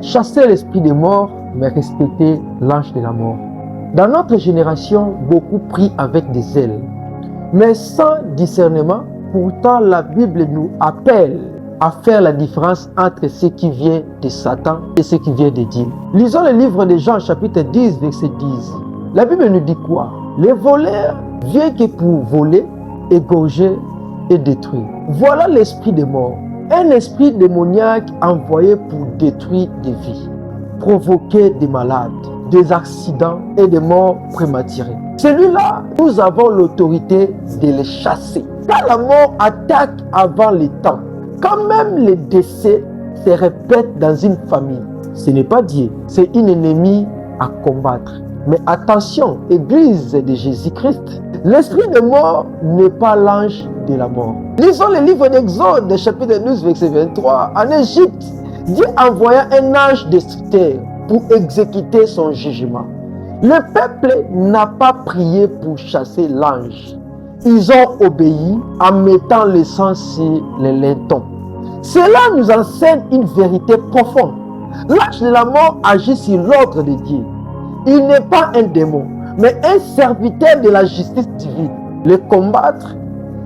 Chassez l'esprit des morts, mais respectez l'ange de la mort. Dans notre génération, beaucoup prient avec des ailes, mais sans discernement. Pourtant, la Bible nous appelle à faire la différence entre ce qui vient de Satan et ce qui vient de Dieu. Lisons le livre de Jean, chapitre 10, verset 10. La Bible nous dit quoi? Les voleurs viennent que pour voler, égorger et détruire. Voilà l'esprit des morts. Un esprit démoniaque envoyé pour détruire des vies, provoquer des malades, des accidents et des morts prématurées. Celui-là, nous avons l'autorité de les chasser. Quand la mort attaque avant les temps, quand même les décès se répètent dans une famille, ce n'est pas Dieu, c'est un ennemi à combattre. Mais attention, Église de Jésus-Christ, l'esprit de mort n'est pas l'ange de la mort. Lisons le livre d'Exode, chapitre 12, verset 23. En Égypte, Dieu envoya un ange destructeur pour exécuter son jugement. Le peuple n'a pas prié pour chasser l'ange. Ils ont obéi en mettant le sang sur les lintons. Cela nous enseigne une vérité profonde. L'ange de la mort agit sur l'ordre de Dieu. Il n'est pas un démon, mais un serviteur de la justice divine. Le combattre,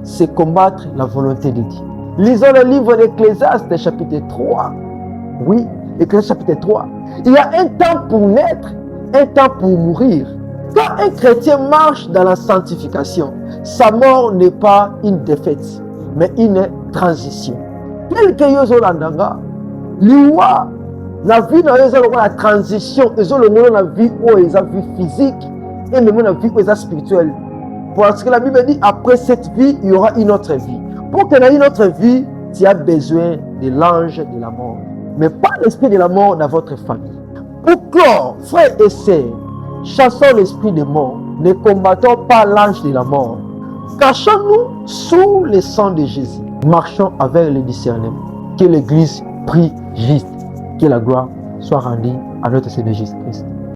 c'est combattre la volonté de Dieu. Lisons le livre d'Ecclésiaste, chapitre 3. Oui, Ecclésiaste, chapitre 3. Il y a un temps pour naître, un temps pour mourir. Quand un chrétien marche dans la sanctification, sa mort n'est pas une défaite, mais une transition. Tel que Yozolandanga, l'Iwa, la vie dans la transition, ils ont le monde la vie où ils ont vie physique et le monde la vie où ils ont spirituelle. Parce que la Bible dit après cette vie, il y aura une autre vie. Pour qu'il y ait une autre vie, tu as besoin de l'ange de la mort. Mais pas l'esprit de la mort dans votre famille. Pour clore, frères et sœurs, chassons l'esprit de mort. Ne combattons pas l'ange de la mort. Cachons-nous sous le sang de Jésus. Marchons avec le discernement. Que l'Église prie juste. Que la gloire soit rendue à notre Seigneur Jésus-Christ.